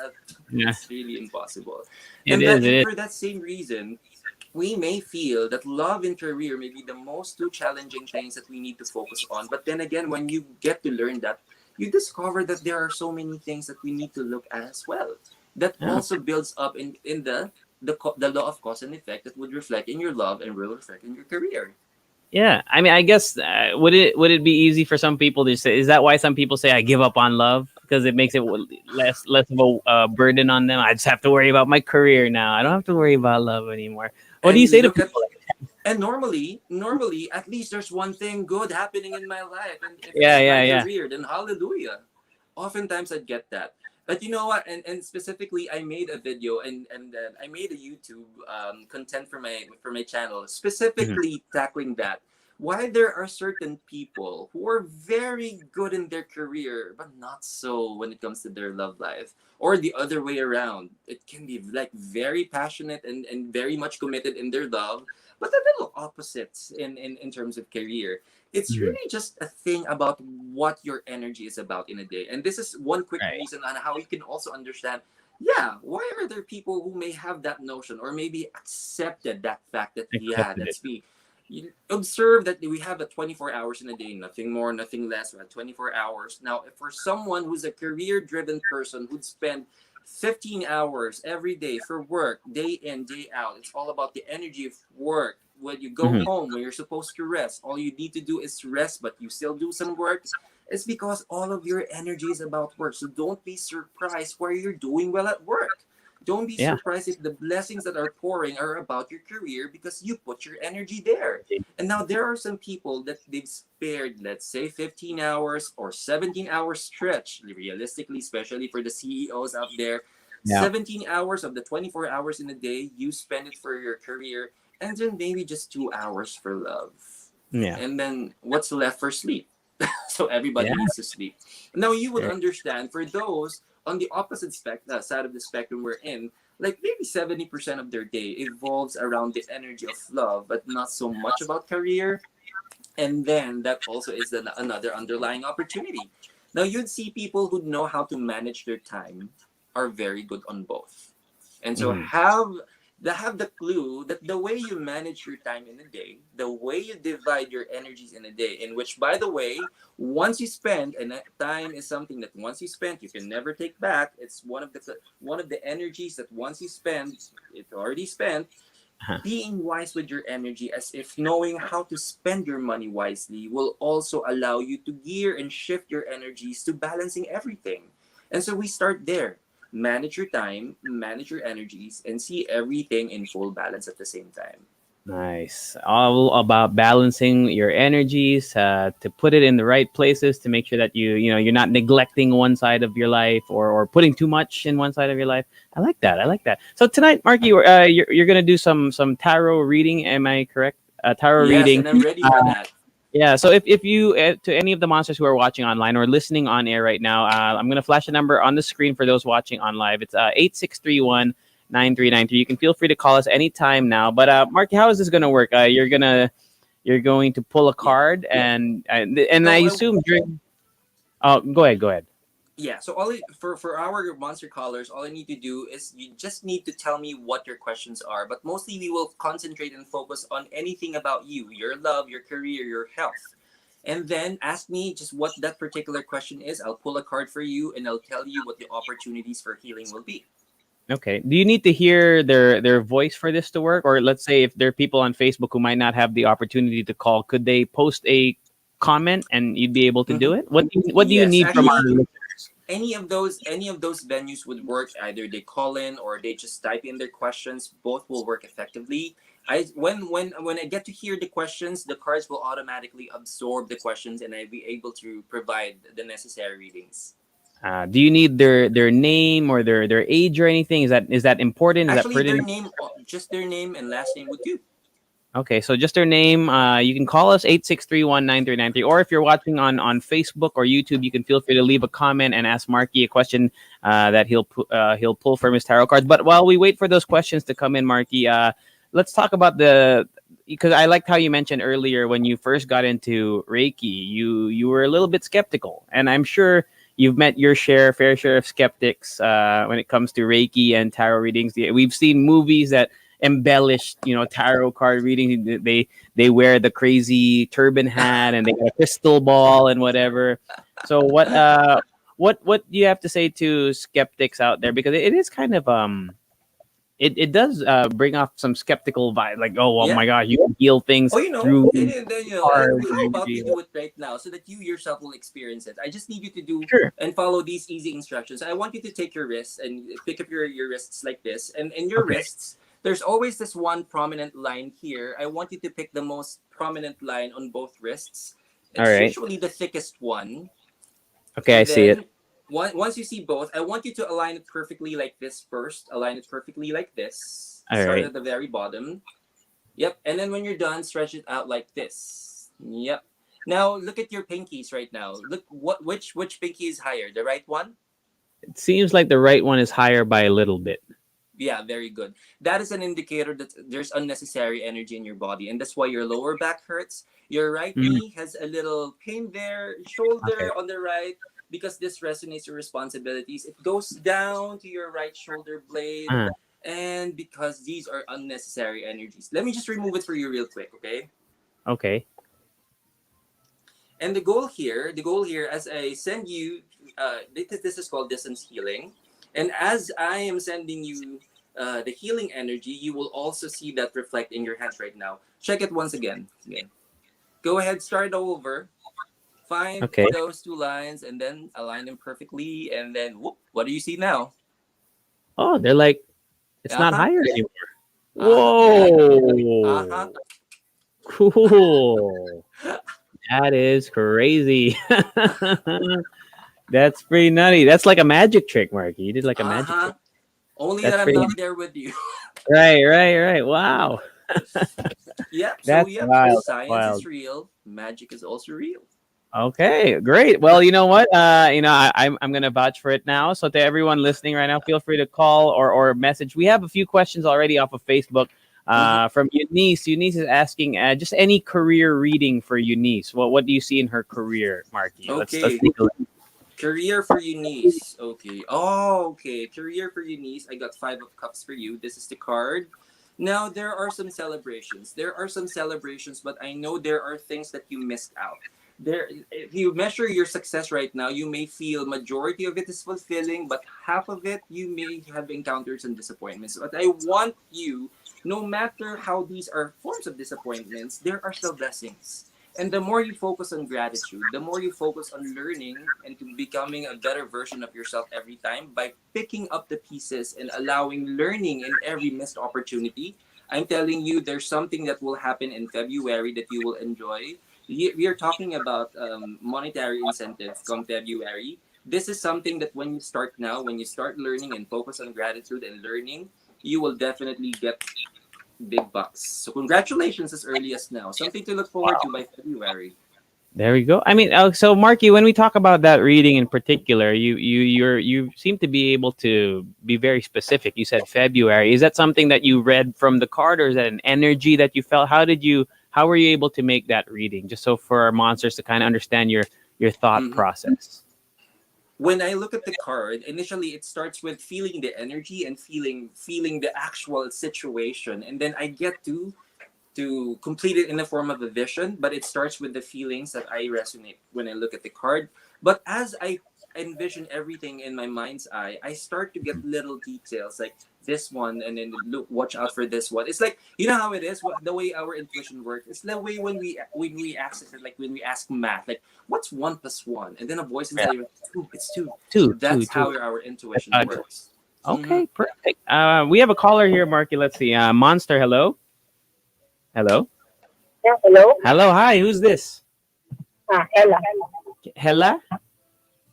Yeah. It's really impossible. It is. It And is. for that same reason, we may feel that love and career may be the most two challenging things that we need to focus on. But then again, when you get to learn that, you discover that there are so many things that we need to look at as well. That Yeah. also builds up in the law of cause and effect that would reflect in your love and will reflect in your career. Yeah, I mean, I guess would it be easy for some people to say? Is that why some people say I give up on love? because it makes it less of a burden on them. I just have to worry about my career now. I don't have to worry about love anymore. What do you And say to look at people? and normally, at least there's one thing good happening in my life, and if Yeah, it's my yeah, yeah. career, then hallelujah. Oftentimes I get that, but you know what? And specifically, I made a video and I made a YouTube content for my channel Mhm. specifically tackling that. Why there are certain people who are very good in their career, but not so when it comes to their love life, or the other way around. It can be like very passionate and very much committed in their love, but a little opposites in terms of career. It's Mhm. really just a thing about what your energy is about in a day. And this is one quick Right. reason on how you can also understand, yeah, why are there people who may have that notion or maybe accepted that fact that, yeah, Accepted it. that's me. You observe that we have a 24 hours in a day, nothing more, nothing less. We have 24 hours. Now, if for someone who's a career driven person who'd spend 15 hours every day for work, day in, day out. It's all about the energy of work. When you go Mhm. home, when you're supposed to rest, all you need to do is rest, but you still do some work. It's because all of your energy is about work. So don't be surprised where you're doing well at work. Don't be Yeah. surprised if the blessings that are pouring are about your career because you put your energy there. And now there are some people that they've spared, let's say, 15 hours or 17 hours stretch, realistically, especially for the CEOs out there. Yeah. 17 hours of the 24 hours in a day, you spend it for your career, and then maybe just 2 hours for love. Yeah. And then what's left for sleep? So Yeah. everybody needs to sleep. Now you would Sure. understand for those on the opposite side of the spectrum we're in, like maybe 70% of their day evolves around the energy of love, but not so much about career. And then that also is another underlying opportunity. Now you'd see people who know how to manage their time are very good on both. And so Mhm. have the clue that the way you manage your time in a day, the way you divide your energies in a day, in which, by the way, once you spend, and that time is something that once you spend, you can never take back. It's one of the energies that once you spend, it's already spent. Uh-huh. Being wise with your energy, as if knowing how to spend your money wisely, will also allow you to gear and shift your energies to balancing everything. And so we start there. Manage your time, manage your energies, and see everything in full balance at the same time. Nice. All about balancing your energies, to put it in the right places to make sure that you're not neglecting one side of your life, or putting too much in one side of your life. I like that. I like that. So tonight, Marky, you're gonna do some tarot reading. Am I correct? Tarot Yes, reading. and I'm ready for that. Yeah. So if you, to any of the monsters who are watching online or listening on air right now, I'm gonna flash a number on the screen for those watching on live. It's 8631 9393. You can feel free to call us anytime now. But Marky, how is this gonna work? You're going to pull a Yeah. card, and I No, assume during. Oh, go ahead. Go ahead. yeah, so for our monster callers, all I need to do is you just need to tell me what your questions are. But mostly we will concentrate and focus on anything about you, your love, your career, your health. And then ask me just what that particular question is. I'll pull a card for you and I'll tell you what the opportunities for healing will be. Okay. Do you need to hear their voice for this to work? Or let's say if there are people on Facebook who might not have the opportunity to call, could they post a comment and you'd be able to do Mhm. it? What do you Yes, need from our actually, listeners? any of those venues would work. Either they call in or they just type in their questions. Both will work effectively. I when i get to hear the questions, the cards will automatically absorb the questions and I'll be able to provide the necessary readings. Do you need their name or their age or anything? Is that important? Is that Actually, their pertinent? name, just their name and last name would do. Okay, so just their name. You can call us 8631 9393, or if you're watching on Facebook or YouTube, you can feel free to leave a comment and ask Marky a question that he'll pull from his tarot cards. But while we wait for those questions to come in, Marky, let's talk about because I liked how you mentioned earlier when you first got into Reiki, you were a little bit skeptical, and I'm sure you've met your fair share of skeptics when it comes to Reiki and tarot readings. Yeah, we've seen movies that embellished, tarot card reading. They wear the crazy turban hat and they got a crystal ball and whatever. So what do you have to say to skeptics out there? Because it is kind of it does bring off some skeptical vibe, like, oh Yeah. my god, you can heal things Oh, through and then, cards how and about we energy. do it right now so that you yourself will experience it? I just need you to do Sure. and follow these easy instructions. I want you to take your wrists and pick up your wrists like this. And in your Okay. wrists, there's always this one prominent line here. I want you to pick the most prominent line on both wrists. All It's right. usually the thickest one. Okay, I And see it. then once you see both, I want you to align it perfectly like this first. Align it perfectly like this. All Start right. at the very bottom. Yep. And then when you're done, stretch it out like this. Yep. Now look at your pinkies right now. Look which pinky is higher? The right one? It seems like the right one is higher by a little bit. Yeah, very good. That is an indicator that there's unnecessary energy in your body, and that's why your lower back hurts. Your right Mm, knee has a little pain there, okay. shoulder on the right, because this resonates your responsibilities. It goes down to your right shoulder blade, Uh, and because these are unnecessary energies. Let me just remove it for you real quick, okay? okay. And the goal here, as I send you, this is called distance healing. And as I am sending you the healing energy, you will also see that reflect in your hands right now. Check it once again. Okay. Go ahead, start over. Find Okay. those two lines and then align them perfectly. And then, whoop, what do you see now? Oh, they're like, it's Uh not huh. higher anymore. Uh huh. Very good. Uh huh. Whoa. Cool. That is crazy. That's pretty nutty. That's like a magic trick, Marky. You did like a Uh magic huh. trick. Only That's that I'm pretty. not there with you. Right, right, right. Wow. Yep. So, That's yep. wild. That's Science wild. is real. Magic is also real. Okay, great. Well, you know what? I'm gonna vouch for it now. So to everyone listening right now, feel free to call or message. We have a few questions already off of Facebook. Mhm. From Eunice. Eunice is asking just any career reading for Eunice. What do you see in her career, Marky? Let's Okay. take a look. Career for Eunice. Okay. Oh, okay. Career for Eunice. I got Five of Cups for you. This is the card. Now, there are some celebrations. There are some celebrations, but I know there are things that you missed out. There, if you measure your success right now, you may feel majority of it is fulfilling, but half of it you may have encountered some disappointments. But I want you, no matter how these are forms of disappointments, there are still blessings. And the more you focus on gratitude, the more you focus on learning and to becoming a better version of yourself every time by picking up the pieces and allowing learning in every missed opportunity. I'm telling you, there's something that will happen in February that you will enjoy. We are talking about monetary incentives come February. This is something that when you start now, when you start learning and focus on gratitude and learning, you will definitely get big bucks. So congratulations as early as now. Something to look forward to by February. There we go. I mean, so Marky, when we talk about that reading in particular, you seem to be able to be very specific. You said February. Is that something that you read from the card, or is that an energy that you felt? How were you able to make that reading? Just so for our monsters to kind of understand your thought Mhm. process. When I look at the card, initially it starts with feeling the energy and feeling the actual situation, and then I get to complete it in the form of a vision, but it starts with the feelings that I resonate when I look at the card. But as I envision everything in my mind's eye, I start to get little details like this one, and then look, watch out for this one. It's like you know how it is. The way our intuition works. It's the way when we access it, like when we ask math, like what's one plus one, and then a voice Yeah. inside you, two, it's two. Two, two, That's two. how our intuition works. Mm-hmm. Okay, perfect. We have a caller here, Marky. Let's see. Monster, hello. Hello. Yeah, hello. Hello. Hi. Who's this? Ella. Hella.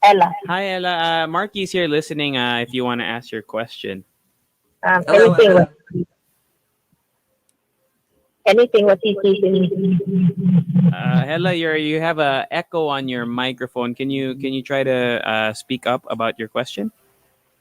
Ella. Hi, Ella. Marky's here listening. If you want to ask your question. Hello, Anything what Ella. anything what he sees in me. Hella, you have a echo on your microphone. Can you try to speak up about your question?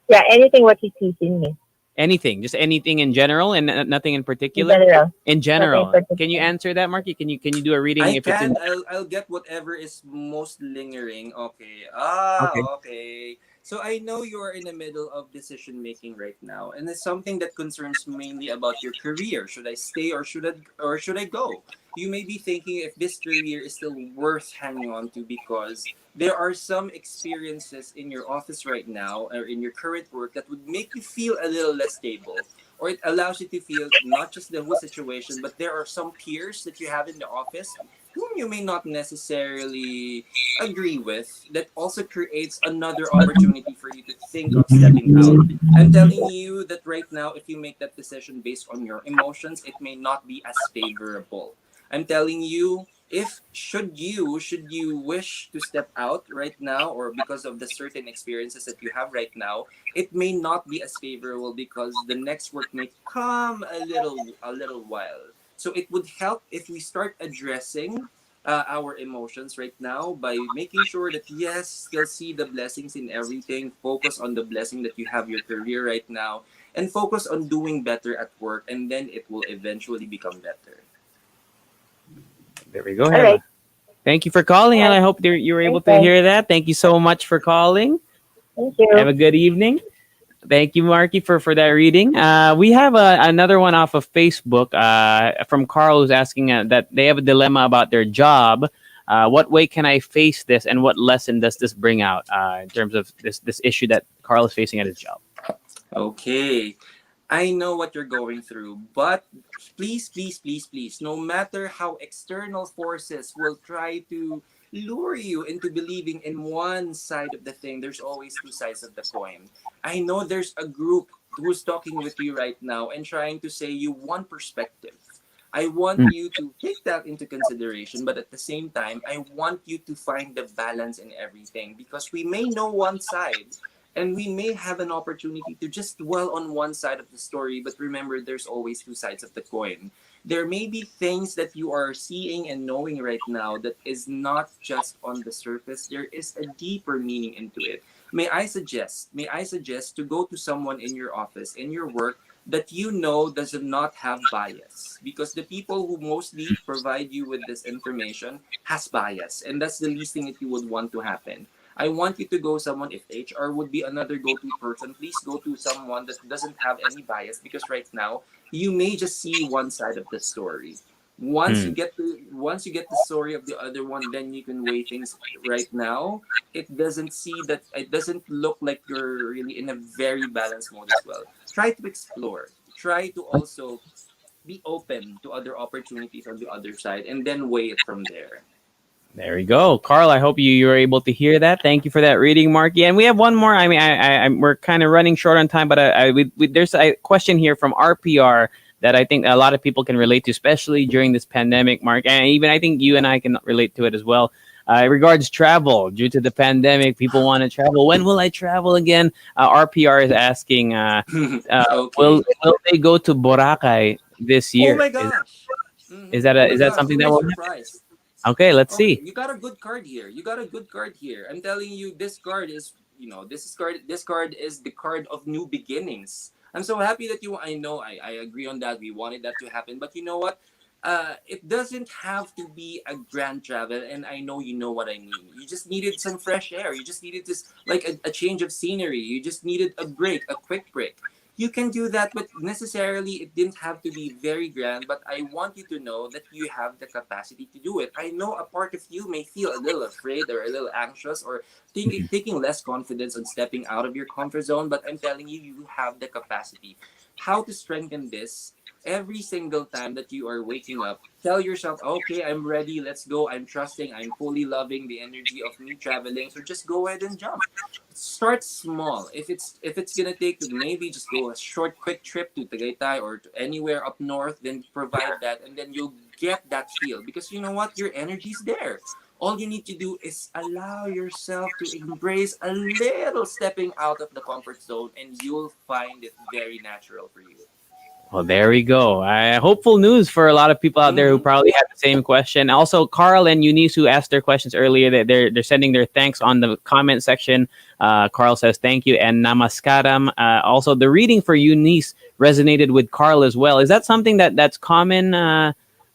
Yeah, anything what he sees in me. Anything, just anything in general, and nothing in In particular. general. In Nothing in general, can you particular. answer that, Marky? Can you do a reading I if it's in? can. I'll get whatever is most lingering. Okay. Okay. Okay. So I know you are in the middle of decision making right now, and it's something that concerns mainly about your career. Should I stay or should I go? You may be thinking if this career is still worth hanging on to because there are some experiences in your office right now or in your current work that would make you feel a little less stable, or it allows you to feel not just the whole situation, but there are some peers that you have in the office whom you may not necessarily agree with, that also creates another opportunity for you to think of stepping out. I'm telling you that right now, if you make that decision based on your emotions, it may not be as favorable. I'm telling you, if should you wish to step out right now, or because of the certain experiences that you have right now, it may not be as favorable because the next work may come a little while. So it would help if we start addressing our emotions right now by making sure that yes, still see the blessings in everything, focus on the blessing that you have your career right now, and focus on doing better at work, and then it will eventually become better. There we go, All right. Hella. Thank you for calling, All and right. I hope you were able to Okay. hear that. Thank you so much for calling. Thank Have you. a good evening. Thank you, Marky, for that reading. We have another one off of Facebook from Carl, who's asking that they have a dilemma about their job. What way can I face this, and what lesson does this bring out in terms of this issue that Carl is facing at his job? Okay. I know what you're going through, but please, please, please, please, no matter how external forces will try to lure you into believing in one side of the thing, there's always two sides of the coin. I know there's a group who's talking with you right now and trying to say you one perspective. I want Mm. you to take that into consideration, but at the same time, I want you to find the balance in everything, because we may know one side, and we may have an opportunity to just dwell on one side of the story, but remember, there's always two sides of the coin. There may be things that you are seeing and knowing right now that is not just on the surface. There is a deeper meaning into it. May I suggest to go to someone in your office, in your work, that you know does not have bias, because the people who mostly provide you with this information has bias, and that's the least thing that you would want to happen. I want you to go someone, if HR would be another go-to person, please go to someone that doesn't have any bias, because right now you may just see one side of the story. Mm. Once you get the story of the other one, then you can weigh things. Right now, it doesn't look like you're really in a very balanced mode as well. Try to explore. Try to also be open to other opportunities on the other side, and then weigh it from there. There we go, Carl. I hope you were able to hear that. Thank you for that reading, Marky. And we have one more. I mean, we're kind of running short on time, but there's a question here from RPR that I think a lot of people can relate to, especially during this pandemic, Mark. And even I think you and I can relate to it as well. It regards travel due to the pandemic. People want to travel. When will I travel again? RPR is asking, Okay. will they go to Boracay this Oh year? my gosh. Oh my Is that gosh, something who that may will happen? surprise? Okay, let's Okay, see. you got a good card here. You got a good card here. I'm telling you, this card is, this card is the card of new beginnings. I'm so happy that you. I know. I agree on that. We wanted that to happen, but you know what? It doesn't have to be a grand travel, and I know you know what I mean. You just needed some fresh air. You just needed this, like a change of scenery. You just needed a break, a quick break. You can do that, but necessarily it didn't have to be very grand. But I want you to know that you have the capacity to do it. I know a part of you may feel a little afraid or a little anxious, or taking less confidence on stepping out of your comfort zone, but I'm telling you, you have the capacity. How to strengthen this? Every single time that you are waking up, tell yourself, okay, I'm ready, let's go, I'm trusting, I'm fully loving the energy of me traveling. So just go ahead and jump. Start small. If it's gonna take to maybe just go a short quick trip to Tagaytay or to anywhere up north, then provide that, and then you'll get that feel, because you know what, your energy's there. All you need to do is allow yourself to embrace a little stepping out of the comfort zone, and you'll find it very natural for you. Well, there we go. Hopeful news for a lot of people out there who Mm-hmm. probably had the same question. Also, Carl and Eunice, who asked their questions earlier, they're sending their thanks on the comment section. Carl says thank you and namaskaram. Also, the reading for Eunice resonated with Carl as well. Is that something that's common,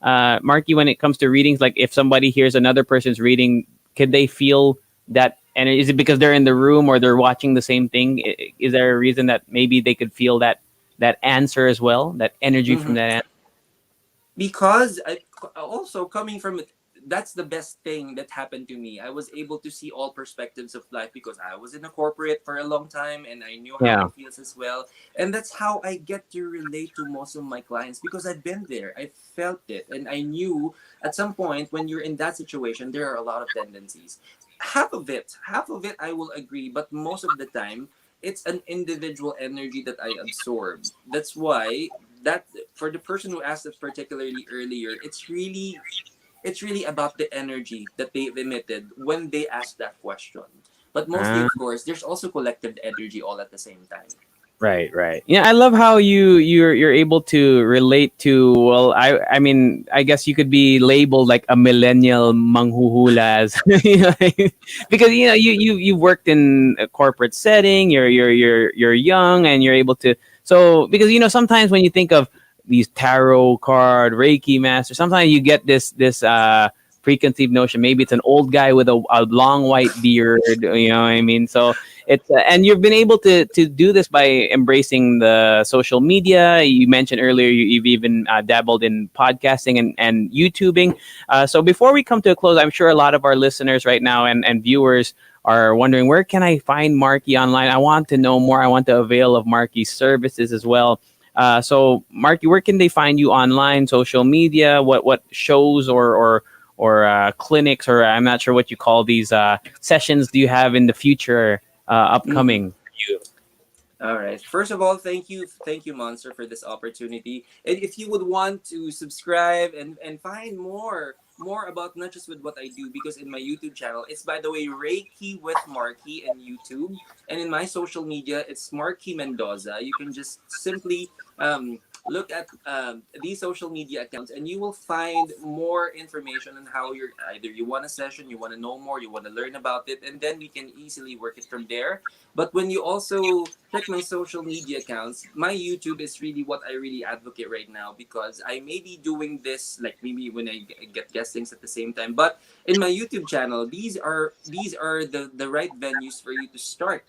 Marky, when it comes to readings? Like, if somebody hears another person's reading, could they feel that? And is it because they're in the room or they're watching the same thing? Is there a reason that maybe they could feel that answer as well, that energy from Mm-hmm. that answer? Because also coming from that's the best thing that happened to me. I was able to see all perspectives of life because I was in a corporate for a long time and I knew how Yeah. it feels as well. And that's how I get to relate to most of my clients because I've been there. I felt it and I knew at some point when you're in that situation there are a lot of tendencies. Half of it I will agree, but most of the time it's an individual energy that I absorb. That's why that for the person who asked it particularly earlier, it's really about the energy that they've emitted when they ask that question. But mostly, Ah. of course, there's also collective energy all at the same time. Right, right. Yeah, I love how you're able to relate to. Well, I mean, I guess you could be labeled like a millennial manghuhulas, because you worked in a corporate setting. You're young and you're able to. So because sometimes when you think of these tarot card Reiki master, sometimes you get this preconceived notion. Maybe it's an old guy with a long white beard. You know what I mean? So it's and you've been able to do this by embracing the social media. You mentioned earlier you've even dabbled in podcasting and YouTubing. So before we come to a close, I'm sure a lot of our listeners right now and viewers are wondering, where can I find Marky online? I want to know more. I want to avail of Marky's services as well. So Marky, where can they find you online, social media? What shows or clinics, or I'm not sure what you call these sessions, do you have in the future Mhm. upcoming for you? All right. First of all, thank you, Monster, for this opportunity. And if you would want to subscribe and find more about not just with what I do, because in my YouTube channel, it's by the way Reiki with Marky in YouTube, and in my social media, it's Marky Mendoza. You can just simply look at these social media accounts, and you will find more information on how you're either you want a session, you want to know more, you want to learn about it, and then we can easily work it from there. But when you also check my social media accounts, my YouTube is really what I really advocate right now because I may be doing this like maybe when I get guestings at the same time. But in my YouTube channel, these are the right venues for you to start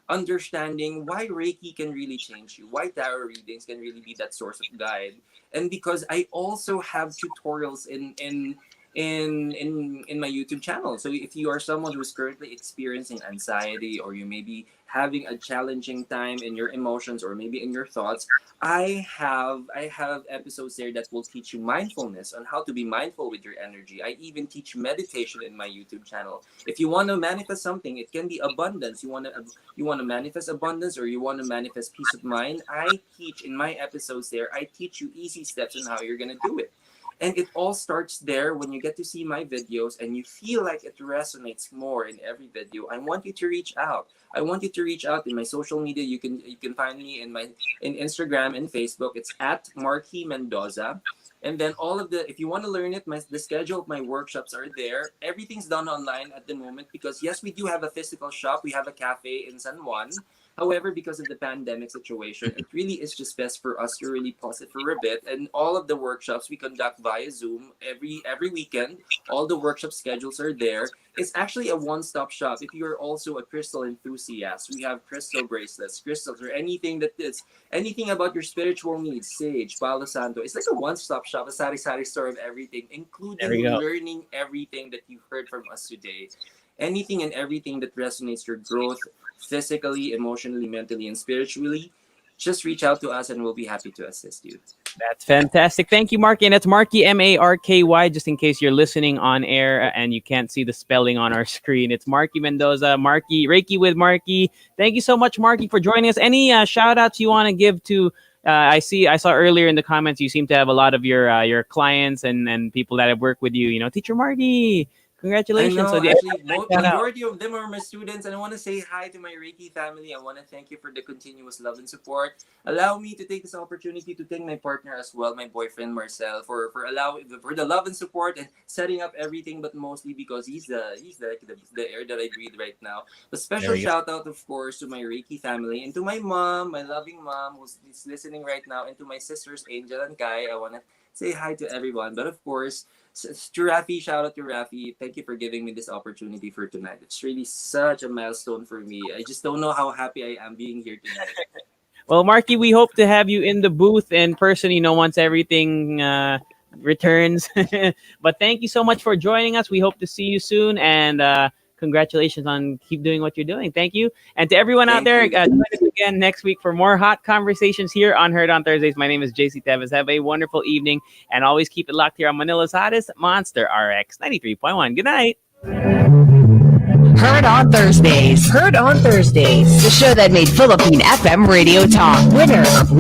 understanding why Reiki can really change you, why tarot readings can really be that source of guide. And because I also have tutorials in my YouTube channel. So if you are someone who's currently experiencing anxiety or you may be having a challenging time in your emotions or maybe in your thoughts, I have episodes there that will teach you mindfulness on how to be mindful with your energy. I even teach meditation in my YouTube channel. If you want to manifest something, it can be abundance. You want to manifest abundance or you want to manifest peace of mind. I teach in my episodes there. I teach you easy steps on how you're going to do it. And it all starts there when you get to see my videos and you feel like it resonates more in every video. I want you to reach out. I want you to reach out in my social media. You can find me in Instagram and Facebook. It's at Marky Mendoza. And then all of the if you want to learn it, the schedule of my workshops are there. Everything's done online at the moment because yes, we do have a physical shop. We have a cafe in San Juan. However, because of the pandemic situation, it really is just best for us to really pause it for a bit. And all of the workshops we conduct via Zoom every weekend. All the workshop schedules are there. It's actually a one-stop shop. If you're also a crystal enthusiast, we have crystal bracelets, crystals, or anything about your spiritual needs, sage, Palo Santo. It's like a one-stop shop, a sari-sari store of everything, There we including go. learning everything that you've heard from us today. Anything and everything that resonates your growth physically, emotionally, mentally, and spiritually, just reach out to us and we'll be happy to assist you. That's fantastic. Thank you, Marky. And that's Marky, Marky, just in case you're listening on air and you can't see the spelling on our screen. It's Marky Mendoza, Marky, Reiki with Marky. Thank you so much, Marky, for joining us. Any shout outs you want to give to? I saw earlier in the comments you seem to have a lot of your clients and people that have worked with you. Teacher Marky, I congratulations. So know. yeah, Actually, shout out. majority of them are my students, and I want to say hi to my Reiki family. I want to thank you for the continuous love and support. Allow me to take this opportunity to thank my partner as well, my boyfriend Marcel, for the love and support and setting up everything. But mostly because he's the air that I breathe right now. A There special we go. shout out, of course, to my Reiki family and to my mom, my loving mom who's listening right now, and to my sisters Angel and Kai. I want to say hi to everyone. But of course, to Rafi, shout out to Rafi. Thank you for giving me this opportunity for tonight. It's really such a milestone for me. I just don't know how happy I am being here tonight. Well, Marky, we hope to have you in the booth in person. Once everything returns. But thank you so much for joining us. We hope to see you soon, and congratulations on keep doing what you're doing. Thank you. And to everyone out Thank there, you. join us again next week for more hot conversations here on Heard on Thursdays. My name is JC Tevez. Have a wonderful evening, and always keep it locked here on Manila's hottest, Monster RX 93.1. Good night. Heard on Thursdays. Heard on Thursdays. The show that made Philippine FM radio talk. Winner of